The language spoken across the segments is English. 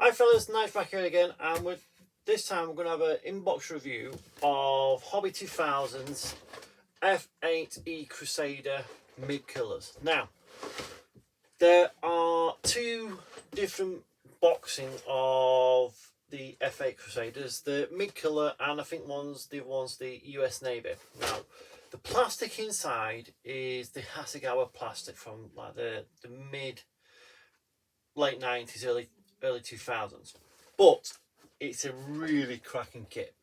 Hi fellas, nice back here again, and this time we're going to have an inbox review of Hobby 2000's F-8E Crusader Mig Killers. Now, there are two different boxing of the F-8 Crusaders, the Mig Killer and I think the other one's the US Navy. Now, the plastic inside is the Hasegawa plastic from like the late 90s, early 2000s, but it's a really cracking kit.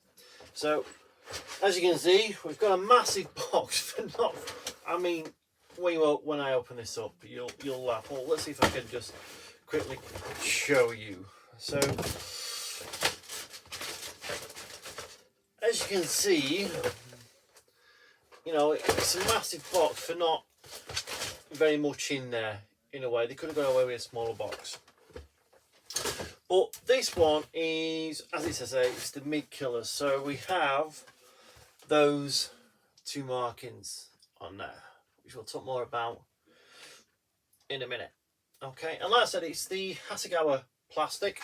So as you can see, we've got a massive box for not, I mean, when I open this up, you'll laugh. Well, let's see if I can just quickly show you. So as you can see, you know, it's a massive box for not very much in there. In a way, they could have got away with a smaller box. But this one is, as it says there, it's the Mig Killer. So we have those two markings on there, which we'll talk more about in a minute. Okay, and like I said, it's the Hasegawa plastic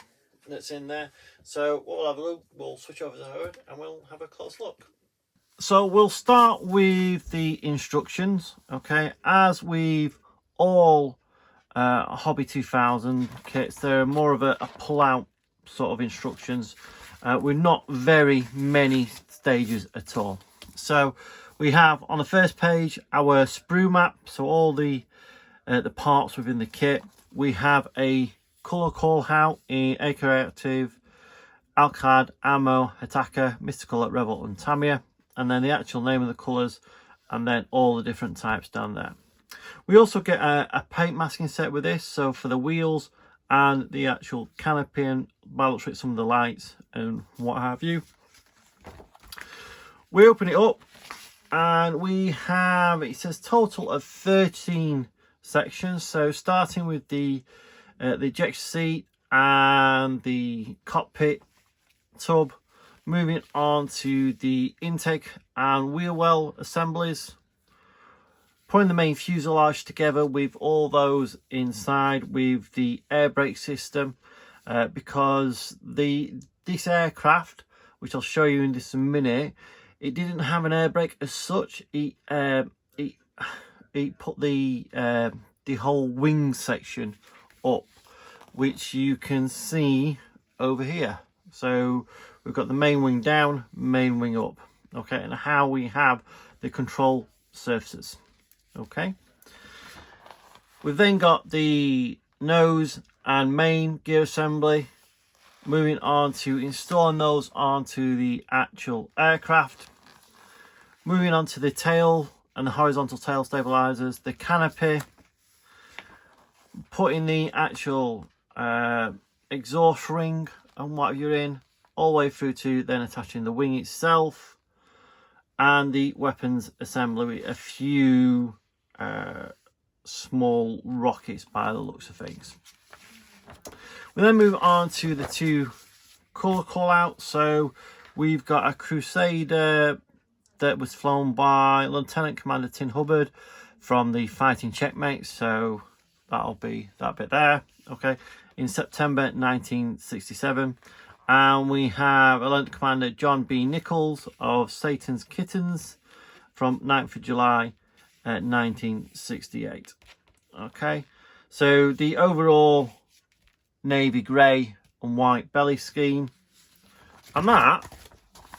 that's in there. So what we'll have a look, we'll switch over to the hood and we'll have a close look. So we'll start with the instructions. Okay, as we've all Hobby 2000 kits, they're more of a pull-out sort of instructions. We're not very many stages at all. So we have on the first page our sprue map, so all the parts within the kit. We have a color call out in AK Reactive, Alcad, Ammo, Hitaka, Mystical, Rebel and Tamiya, and then the actual name of the colors, and then all the different types down there. We also get a paint masking set with this, so for the wheels and the actual canopy and by the looks of it, some of the lights and what have you. We open it up and we have, it says total of 13 sections. So starting with the ejection seat and the cockpit tub, moving on to the intake and wheel well assemblies, putting the main fuselage together with all those inside with the air brake system, because this aircraft, which I'll show you in just a minute, it didn't have an air brake as such. It put the whole wing section up, which you can see over here. So we've got the main wing down, main wing up. Okay, and how we have the control surfaces. Okay, we've then got the nose and main gear assembly, moving on to installing those onto the actual aircraft, moving on to the tail and the horizontal tail stabilizers, the canopy, putting the actual exhaust ring and what you're in all the way through to then attaching the wing itself and the weapons assembly with a few small rockets by the looks of things. We then move on to the two color call outs. So we've got a Crusader that was flown by Lieutenant Commander Tin Hubbard from the Fighting Checkmate, so that'll be that bit there. Okay, in September 1967. And we have Lieutenant Commander John B. Nichols of Satan's Kittens from 9th of July 1968. Okay, so the overall navy grey and white belly scheme, and that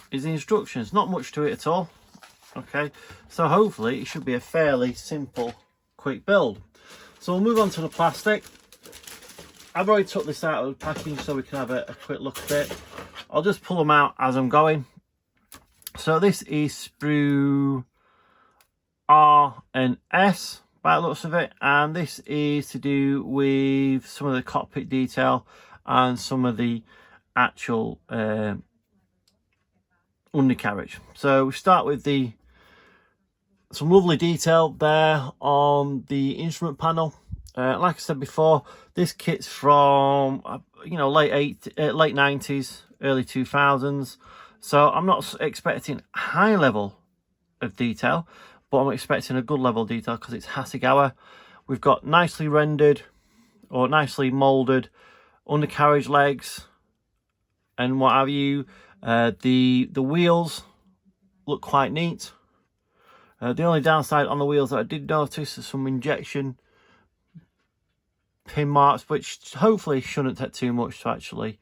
is the instructions. Not much to it at all. Okay, so hopefully it should be a fairly simple, quick build. So we'll move on to the plastic. I've already took this out of the packaging so we can have a quick look at it. I'll just pull them out as I'm going. So this is sprue R and S by the looks of it, and this is to do with some of the cockpit detail and some of the actual undercarriage. So we start with some lovely detail there on the instrument panel. Like I said before, this kit's from late 90s, early 2000s, so I'm not expecting a high level of detail, but I'm expecting a good level of detail because it's Hasegawa. We've got nicely rendered or nicely molded undercarriage legs and what have you. The wheels look quite neat. The only downside on the wheels that I did notice is some injection pin marks, which hopefully shouldn't take too much to actually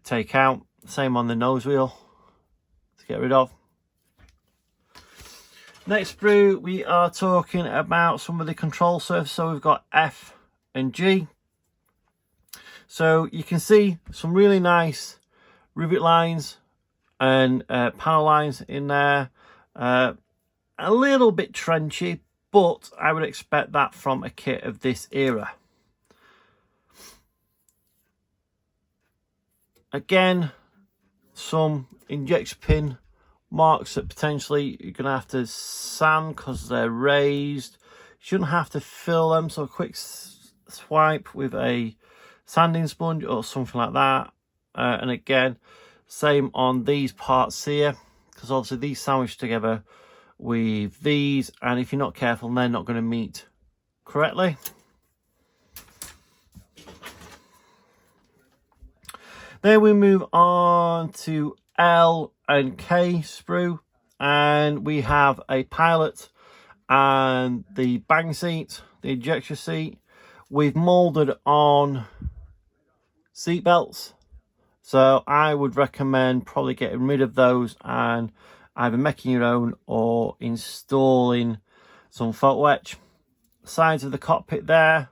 take out. Same on the nose wheel to get rid of. Next sprue, we are talking about some of the control surfaces. So we've got F and G. So you can see some really nice rivet lines and panel lines in there. A little bit trenchy, but I would expect that from a kit of this era. Again, some injection pin marks that potentially you're going to have to sand because they're raised. You shouldn't have to fill them, so a quick swipe with a sanding sponge or something like that. And again, same on these parts here, because obviously these sandwich together with these, and if you're not careful, they're not going to meet correctly. Then we move on to L and K sprue, and we have a pilot and the bang seat, the ejector seat. We've molded on seat belts, so I would recommend probably getting rid of those and either making your own or installing some photo etch. Sides of the cockpit there.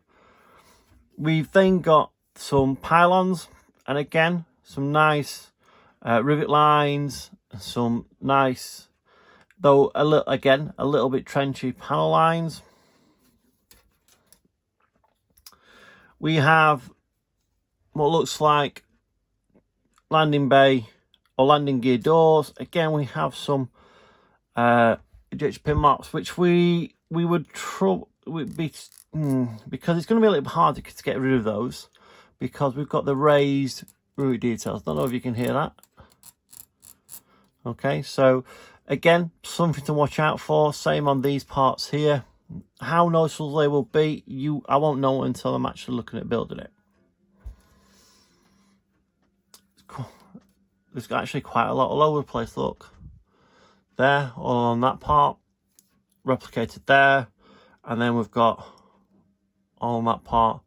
We've then got some pylons, and again some nice rivet lines, some nice, though a little bit trenchy panel lines. We have what looks like landing bay or landing gear doors. Again, we have some ejection pin marks, which we would be because it's going to be a little hard to get rid of those, because we've got the raised root details. Don't know if you can hear that. Okay, so again, something to watch out for. Same on these parts here. How noticeable they will be, I won't know until I'm actually looking at building it. There's actually quite a lot all over the place. Look there, all on that part, replicated there, and then we've got all on that part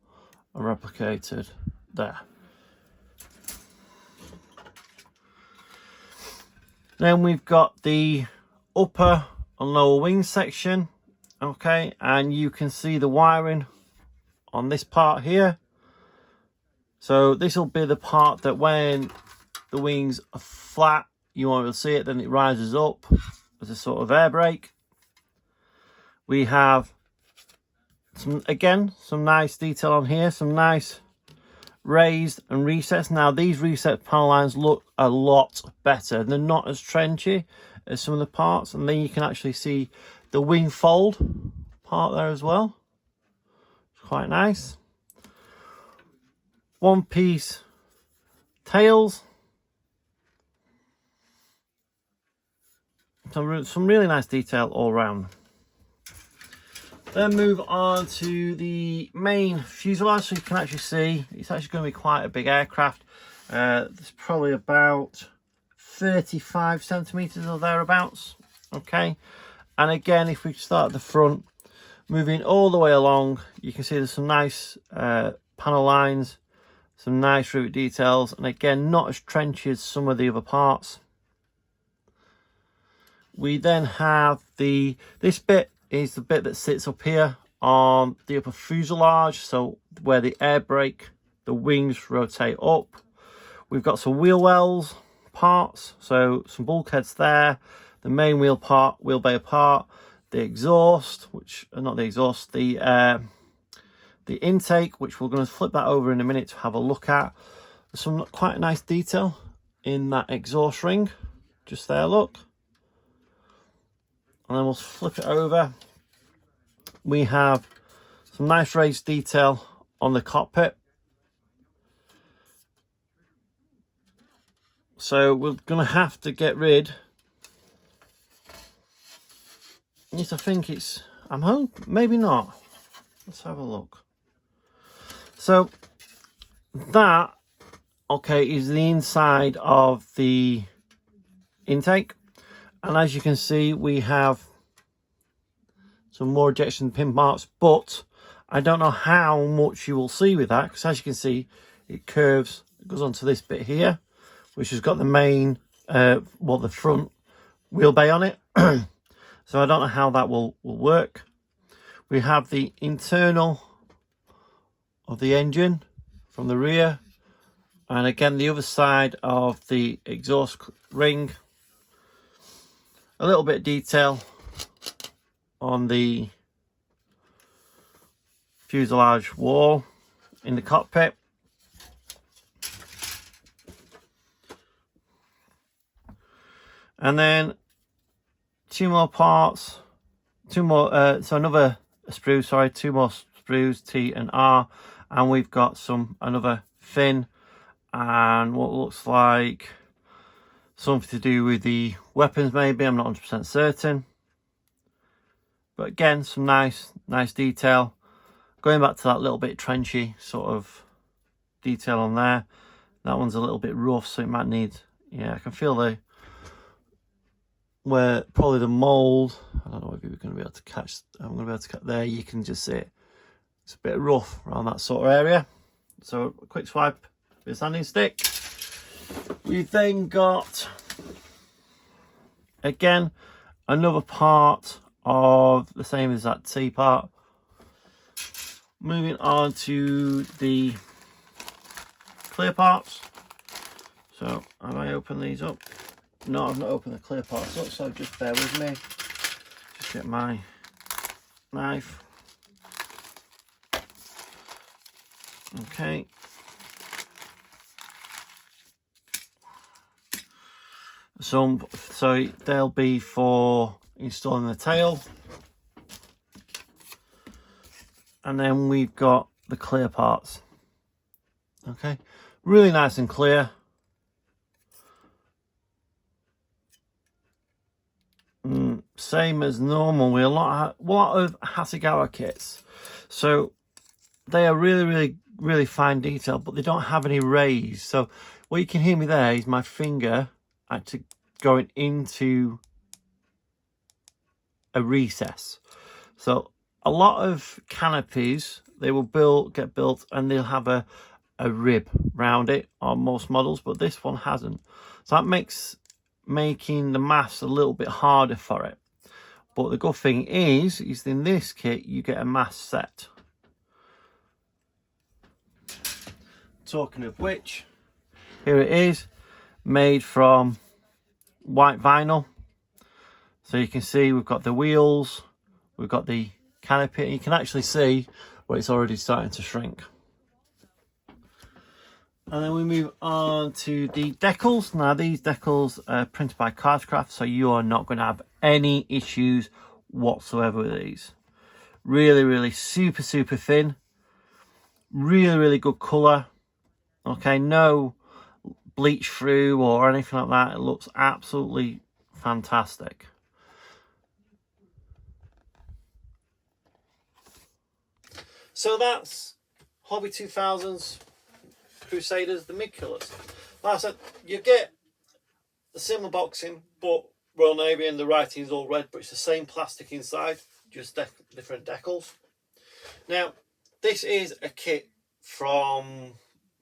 replicated there. Then we've got the upper and lower wing section. Okay, and you can see the wiring on this part here. So this will be the part that when the wings are flat, you won't be able to see it, then it rises up as a sort of air brake. We have some nice detail on here, some nice raised and resets. Now these reset panel lines look a lot better. They're not as trenchy as some of the parts, and then you can actually see the wing fold part there as well. It's quite nice. One piece tails. Some really nice detail all around. Then move on to the main fuselage, so you can actually see it's actually going to be quite a big aircraft. There's probably about 35 centimeters or thereabouts. Okay, and again, if we start at the front, moving all the way along, you can see there's some nice panel lines, some nice rivet details, and again, not as trenchy as some of the other parts. We then have this bit is the bit that sits up here on the upper fuselage, so where the air brake, the wings rotate up. We've got some wheel wells parts, so some bulkheads there, the main wheelbay part, the exhaust, the intake, which we're going to flip that over in a minute to have a look at. There's some quite nice detail in that exhaust ring, just there, look. And then we'll flip it over. We have some nice raised detail on the cockpit. So we're going to have to get rid. Yes, I think it's, I'm home, maybe not. Let's have a look. So that, okay, is the inside of the intake. And as you can see, we have some more ejection pin marks, but I don't know how much you will see with that, because as you can see, it curves, it goes onto this bit here, which has got the main, well, the front wheel bay on it. So I don't know how that will work. We have the internal of the engine from the rear, and again the other side of the exhaust ring. A little bit of detail on the fuselage wall in the cockpit. And then two more parts, so another sprue, sorry, two more sprues, T and R, and we've got another fin and what looks like something to do with the weapons, maybe, I'm not 100% certain. But again, some nice detail. Going back to that little bit trenchy sort of detail on there. That one's a little bit rough, so it might need, yeah, I can feel where probably the mold, I don't know if you're going to be able to catch, I'm going to be able to catch there, you can just see it. It's a bit rough around that sort of area. So a quick swipe with a sanding stick. We've then got, again, another part of the same as that T part. Moving on to the clear parts. So have I opened these up? No, I've not opened the clear parts up, so just bear with me. Just get my knife. Okay. So they'll be for installing the tail. And then we've got the clear parts. Okay, really nice and clear. Same as normal with a lot of Hasegawa kits. So they are really fine detail, but they don't have any rays. So what you can hear me there is my finger actually going into a recess. So a lot of canopies, they will get built and they'll have a rib round it on most models, but this one hasn't. So that makes making the mast a little bit harder for it. But the good thing is in this kit you get a mast set. Talking of which, here it is, made from white vinyl. So you can see we've got the wheels, we've got the canopy, and you can actually see where it's already starting to shrink. And then we move on to the decals. Now these decals are printed by Craft, so you are not going to have any issues whatsoever with these. Really super thin. Really good colour. Okay, no bleach through or anything like that. It looks absolutely fantastic. So that's Hobby 2000's Crusaders, the Mig Killers. Like I said, you get the similar boxing, but Royal Navy and the writing's all red, but it's the same plastic inside, just different decals. Now, this is a kit from,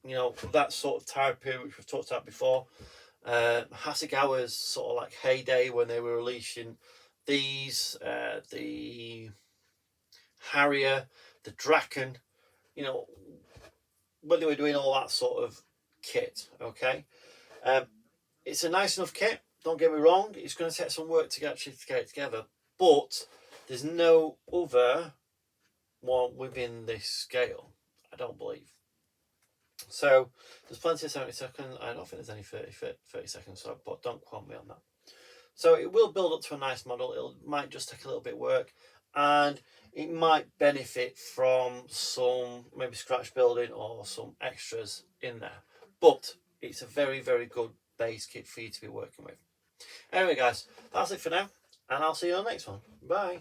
you know, that sort of time period which we've talked about before. Hasegawa's sort of like heyday when they were releasing these, the Harrier, the Draken, you know, when they were doing all that sort of kit. Okay, it's a nice enough kit, don't get me wrong. It's going to take some work to get it together, but there's no other one within this scale, I don't believe. So there's plenty of 70 seconds. I don't think there's any 30 seconds, so, but don't quote me on that. So it will build up to a nice model. It might just take a little bit of work, and it might benefit from some maybe scratch building or some extras in there. But it's a very good base kit for you to be working with. Anyway guys, that's it for now, and I'll see you on the next one. Bye.